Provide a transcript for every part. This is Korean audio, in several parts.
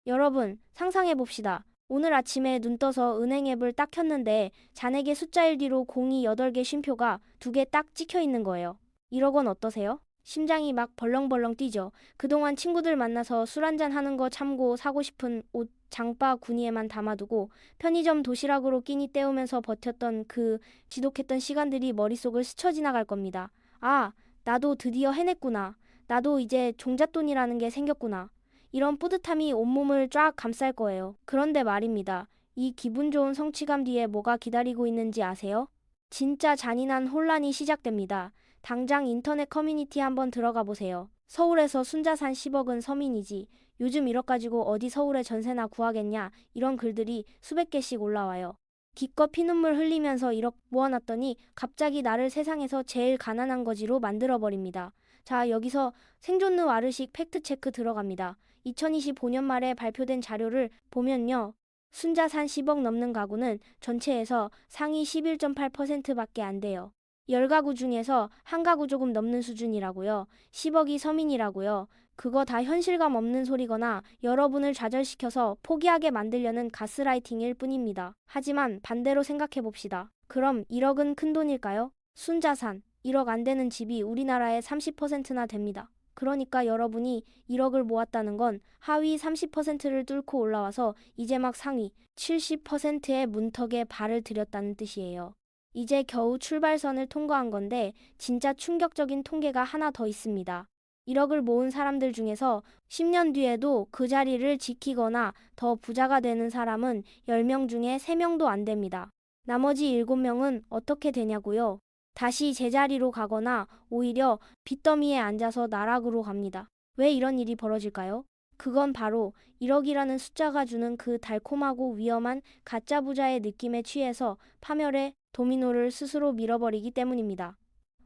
여러분, 상상해봅시다. 오늘 아침에 눈 떠서 은행 앱을 딱 켰는데 잔액의 숫자 1 뒤로 공이 8개 쉼표가 2개 딱 찍혀 있는 거예요. 1억 원 어떠세요? 심장이 막 벌렁벌렁 뛰죠. 그동안 친구들 만나서 술 한잔 하는 거 참고 사고 싶은 옷 장바 구니에만 담아두고 편의점 도시락으로 끼니 때우면서 버텼던 그 지독했던 시간들이 머릿속을 스쳐 지나갈 겁니다. 아, 나도 드디어 해냈구나. 나도 이제 종잣돈이라는 게 생겼구나. 이런 뿌듯함이 온몸을 쫙 감쌀 거예요. 그런데 말입니다. 이 기분 좋은 성취감 뒤에 뭐가 기다리고 있는지 아세요? 진짜 잔인한 혼란이 시작됩니다. 당장 인터넷 커뮤니티 한번 들어가 보세요. 서울에서 순자산 10억은 서민이지. 요즘 1억 가지고 어디 서울에 전세나 구하겠냐. 이런 글들이 수백 개씩 올라와요. 기껏 피눈물 흘리면서 1억 모아놨더니 갑자기 나를 세상에서 제일 가난한 거지로 만들어버립니다. 자, 여기서 생존느 아르식 팩트체크 들어갑니다. 2025년 말에 발표된 자료를 보면요. 순자산 10억 넘는 가구는 전체에서 상위 11.8%밖에 안 돼요. 10가구 중에서 한 가구 조금 넘는 수준이라고요. 10억이 서민이라고요. 그거 다 현실감 없는 소리거나 여러분을 좌절시켜서 포기하게 만들려는 가스라이팅일 뿐입니다. 하지만 반대로 생각해 봅시다. 그럼 1억은 큰 돈일까요? 순자산 1억 안 되는 집이 우리나라의 30%나 됩니다. 그러니까 여러분이 1억을 모았다는 건 하위 30%를 뚫고 올라와서 이제 막 상위 70%의 문턱에 발을 들였다는 뜻이에요. 이제 겨우 출발선을 통과한 건데 진짜 충격적인 통계가 하나 더 있습니다. 1억을 모은 사람들 중에서 10년 뒤에도 그 자리를 지키거나 더 부자가 되는 사람은 10명 중에 3명도 안 됩니다. 나머지 7명은 어떻게 되냐고요? 다시 제자리로 가거나 오히려 빚더미에 앉아서 나락으로 갑니다. 왜 이런 일이 벌어질까요? 그건 바로 1억이라는 숫자가 주는 그 달콤하고 위험한 가짜 부자의 느낌에 취해서 파멸의 도미노를 스스로 밀어버리기 때문입니다.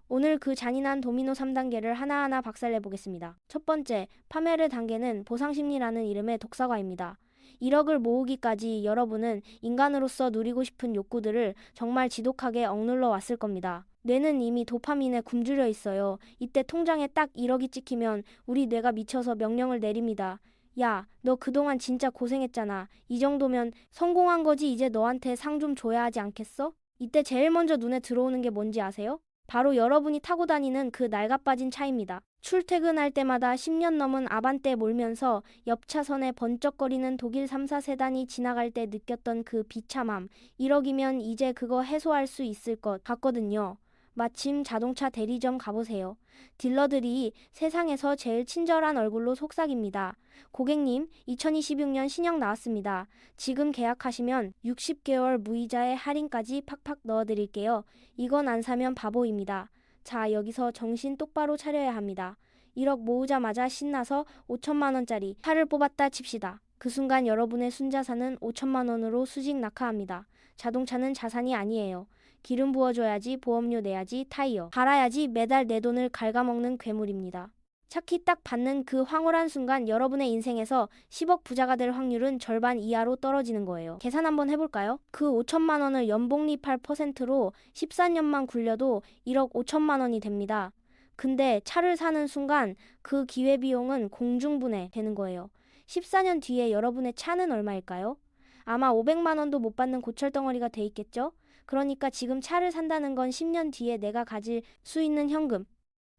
오늘 그 잔인한 도미노 3단계를 하나하나 박살내 보겠습니다. 첫 번째, 파멸의 단계는 보상심리라는 이름의 독사과입니다. 1억을 모으기까지 여러분은 인간으로서 누리고 싶은 욕구들을 정말 지독하게 억눌러 왔을 겁니다. 뇌는 이미 도파민에 굶주려 있어요. 이때 통장에 딱 1억이 찍히면 우리 뇌가 미쳐서 명령을 내립니다. 야, 너 그동안 진짜 고생했잖아. 이 정도면 성공한 거지. 이제 너한테 상 좀 줘야 하지 않겠어? 이때 제일 먼저 눈에 들어오는 게 뭔지 아세요? 바로 여러분이 타고 다니는 그 낡아빠진 차입니다. 출퇴근할 때마다 10년 넘은 아반떼 몰면서 옆 차선에 번쩍거리는 독일 3사 세단이 지나갈 때 느꼈던 그 비참함. 1억이면 이제 그거 해소할 수 있을 것 같거든요. 마침 자동차 대리점 가보세요. 딜러들이 세상에서 제일 친절한 얼굴로 속삭입니다. 고객님, 2026년 신형 나왔습니다. 지금 계약하시면 60개월 무이자에 할인까지 팍팍 넣어드릴게요. 이건 안 사면 바보입니다. 자, 여기서 정신 똑바로 차려야 합니다. 1억 모으자마자 신나서 5천만 원짜리 차를 뽑았다 칩시다. 그 순간 여러분의 순자산은 5천만 원으로 수직 낙하합니다. 자동차는 자산이 아니에요. 기름 부어줘야지, 보험료 내야지, 타이어 갈아야지 매달 내 돈을 갉아먹는 괴물입니다. 차키 딱 받는 그 황홀한 순간 여러분의 인생에서 10억 부자가 될 확률은 절반 이하로 떨어지는 거예요. 계산 한번 해볼까요? 그 5천만 원을 연봉리 8%로 14년만 굴려도 1억 5천만 원이 됩니다. 근데 차를 사는 순간 그 기회비용은 공중분해 되는 거예요. 14년 뒤에 여러분의 차는 얼마일까요? 아마 500만 원도 못 받는 고철덩어리가 돼 있겠죠? 그러니까 지금 차를 산다는 건 10년 뒤에 내가 가질 수 있는 현금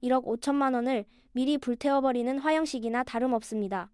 1억 5천만 원을 미리 불태워버리는 화형식이나 다름없습니다.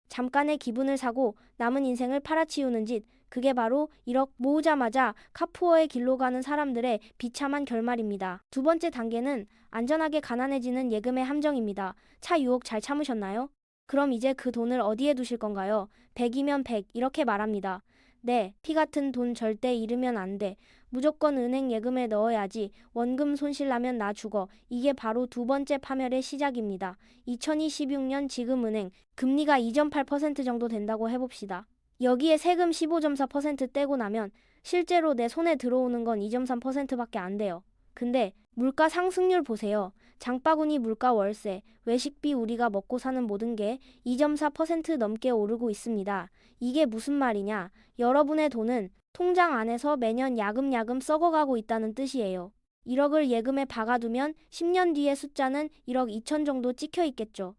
잠깐의 기분을 사고 남은 인생을 팔아치우는 짓, 그게 바로 1억 모으자마자 카푸어의 길로 가는 사람들의 비참한 결말입니다. 두 번째 단계는 안전하게 가난해지는 예금의 함정입니다. 차 유혹 잘 참으셨나요? 그럼 이제 그 돈을 어디에 두실 건가요? 100이면 100 이렇게 말합니다. 네, 피 같은 돈 절대 잃으면 안 돼. 무조건 은행 예금에 넣어야지. 원금 손실 나면 나 죽어. 이게 바로 두 번째 파멸의 시작입니다. 2026년 지금 은행 금리가 2.8% 정도 된다고 해봅시다. 여기에 세금 15.4% 떼고 나면 실제로 내 손에 들어오는 건 2.3%밖에 안 돼요. 근데 물가 상승률 보세요. 장바구니 물가 월세, 외식비 우리가 먹고 사는 모든 게 2.4% 넘게 오르고 있습니다. 이게 무슨 말이냐? 여러분의 돈은 통장 안에서 매년 야금야금 썩어가고 있다는 뜻이에요. 1억을 예금에 박아두면 10년 뒤의 숫자는 1억 2천 정도 찍혀 있겠죠.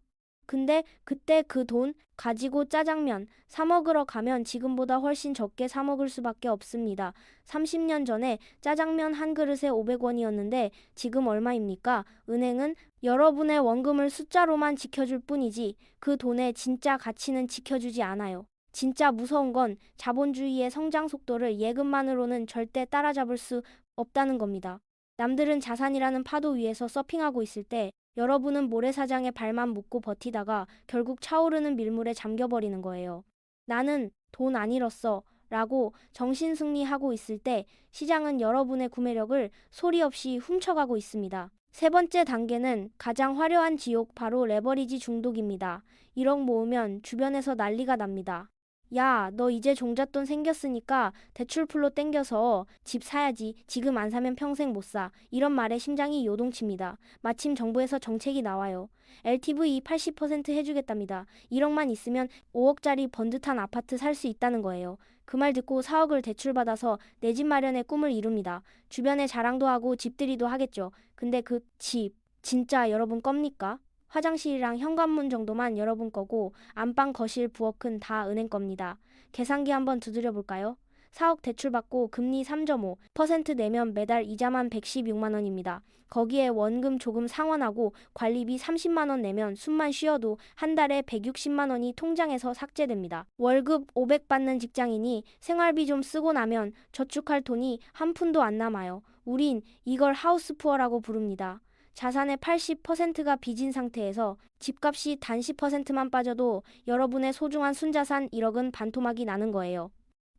근데 그때 그 돈 가지고 짜장면 사 먹으러 가면 지금보다 훨씬 적게 사 먹을 수밖에 없습니다. 30년 전에 짜장면 한 그릇에 500원이었는데 지금 얼마입니까? 은행은 여러분의 원금을 숫자로만 지켜줄 뿐이지 그 돈의 진짜 가치는 지켜주지 않아요. 진짜 무서운 건 자본주의의 성장 속도를 예금만으로는 절대 따라잡을 수 없다는 겁니다. 남들은 자산이라는 파도 위에서 서핑하고 있을 때 여러분은 모래사장에 발만 묶고 버티다가 결국 차오르는 밀물에 잠겨버리는 거예요. 나는 돈 안 잃었어 라고 정신승리하고 있을 때 시장은 여러분의 구매력을 소리 없이 훔쳐가고 있습니다. 세 번째 단계는 가장 화려한 지옥, 바로 레버리지 중독입니다. 1억 모으면 주변에서 난리가 납니다. 야, 너 이제 종잣돈 생겼으니까 대출풀로 땡겨서 집 사야지. 지금 안 사면 평생 못 사. 이런 말에 심장이 요동칩니다. 마침 정부에서 정책이 나와요. LTV 80% 해주겠답니다. 1억만 있으면 5억짜리 번듯한 아파트 살 수 있다는 거예요. 그 말 듣고 4억을 대출받아서 내 집 마련의 꿈을 이룹니다. 주변에 자랑도 하고 집들이도 하겠죠. 근데 그 집, 진짜 여러분 겁니까? 화장실이랑 현관문 정도만 여러분 거고 안방, 거실, 부엌은 다 은행 겁니다. 계산기 한번 두드려 볼까요? 4억 대출받고 금리 3.5% 내면 매달 이자만 116만 원입니다. 거기에 원금 조금 상환하고 관리비 30만 원 내면 숨만 쉬어도 한 달에 160만 원이 통장에서 삭제됩니다. 월급 500 받는 직장인이 생활비 좀 쓰고 나면 저축할 돈이 한 푼도 안 남아요. 우린 이걸 하우스푸어라고 부릅니다. 자산의 80%가 빚인 상태에서 집값이 단 10%만 빠져도 여러분의 소중한 순자산 1억은 반토막이 나는 거예요.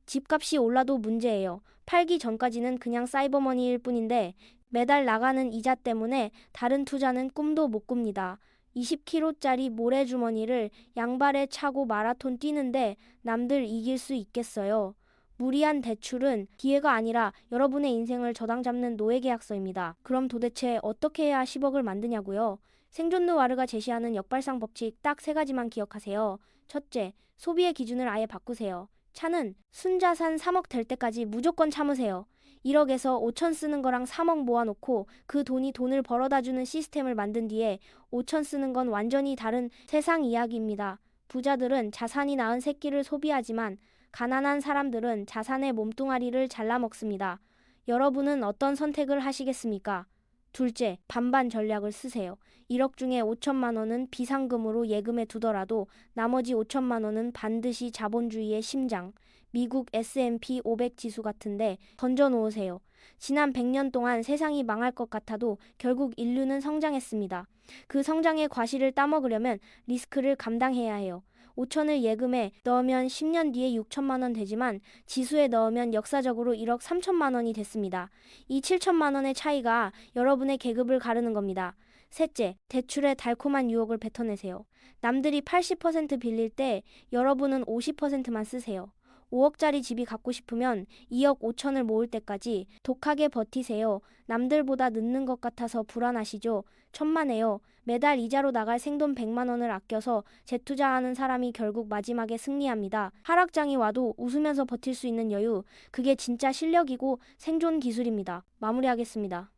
집값이 올라도 문제예요. 팔기 전까지는 그냥 사이버머니일 뿐인데 매달 나가는 이자 때문에 다른 투자는 꿈도 못 꿉니다. 20kg짜리 모래주머니를 양발에 차고 마라톤 뛰는데 남들 이길 수 있겠어요? 무리한 대출은 기회가 아니라 여러분의 인생을 저당 잡는 노예계약서입니다. 그럼 도대체 어떻게 해야 10억을 만드냐고요? 생존 느와르가 제시하는 역발상 법칙 딱 세 가지만 기억하세요. 첫째, 소비의 기준을 아예 바꾸세요. 차는 순자산 3억 될 때까지 무조건 참으세요. 1억에서 5천 쓰는 거랑 3억 모아놓고 그 돈이 돈을 벌어다 주는 시스템을 만든 뒤에 5천 쓰는 건 완전히 다른 세상 이야기입니다. 부자들은 자산이 낳은 새끼를 소비하지만 가난한 사람들은 자산의 몸뚱아리를 잘라먹습니다. 여러분은 어떤 선택을 하시겠습니까? 둘째, 반반 전략을 쓰세요. 1억 중에 5천만 원은 비상금으로 예금에 두더라도 나머지 5천만 원은 반드시 자본주의의 심장, 미국 S&P 500 지수 같은데 던져놓으세요. 지난 100년 동안 세상이 망할 것 같아도 결국 인류는 성장했습니다. 그 성장의 과실을 따먹으려면 리스크를 감당해야 해요. 5천을 예금에 넣으면 10년 뒤에 6천만 원 되지만 지수에 넣으면 역사적으로 1억 3천만 원이 됐습니다. 이 7천만 원의 차이가 여러분의 계급을 가르는 겁니다. 셋째, 대출에 달콤한 유혹을 뱉어내세요. 남들이 80% 빌릴 때 여러분은 50%만 쓰세요. 5억짜리 집이 갖고 싶으면 2억 5천을 모을 때까지 독하게 버티세요. 남들보다 늦는 것 같아서 불안하시죠? 천만에요. 매달 이자로 나갈 생돈 100만 원을 아껴서 재투자하는 사람이 결국 마지막에 승리합니다. 하락장이 와도 웃으면서 버틸 수 있는 여유, 그게 진짜 실력이고 생존 기술입니다. 마무리하겠습니다.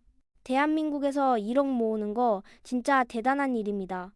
대한민국에서 1억 모으는 거 진짜 대단한 일입니다.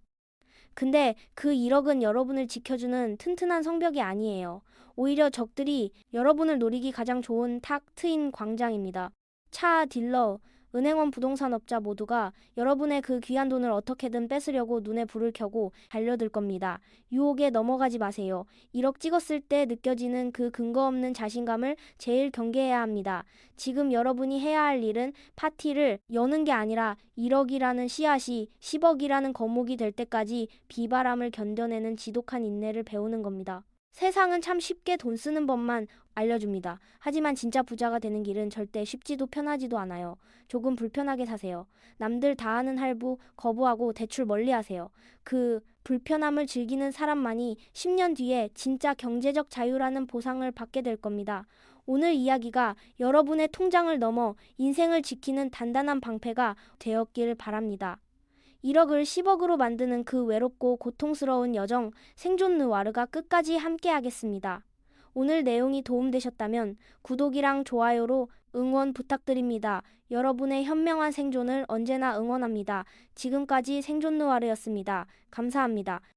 근데 그 1억은 여러분을 지켜주는 튼튼한 성벽이 아니에요. 오히려 적들이 여러분을 노리기 가장 좋은 탁 트인 광장입니다. 차, 딜러, 은행원, 부동산업자 모두가 여러분의 그 귀한 돈을 어떻게든 뺏으려고 눈에 불을 켜고 달려들 겁니다. 유혹에 넘어가지 마세요. 1억 찍었을 때 느껴지는 그 근거 없는 자신감을 제일 경계해야 합니다. 지금 여러분이 해야 할 일은 파티를 여는 게 아니라 1억이라는 씨앗이 10억이라는 거목이 될 때까지 비바람을 견뎌내는 지독한 인내를 배우는 겁니다. 세상은 참 쉽게 돈 쓰는 법만 알려줍니다. 하지만 진짜 부자가 되는 길은 절대 쉽지도 편하지도 않아요. 조금 불편하게 사세요. 남들 다 하는 할부 거부하고 대출 멀리하세요. 그 불편함을 즐기는 사람만이 10년 뒤에 진짜 경제적 자유라는 보상을 받게 될 겁니다. 오늘 이야기가 여러분의 통장을 넘어 인생을 지키는 단단한 방패가 되었길 바랍니다. 1억을 10억으로 만드는 그 외롭고 고통스러운 여정, 생존 느와르가 끝까지 함께하겠습니다. 오늘 내용이 도움되셨다면 구독이랑 좋아요로 응원 부탁드립니다. 여러분의 현명한 생존을 언제나 응원합니다. 지금까지 생존 느와르였습니다. 감사합니다.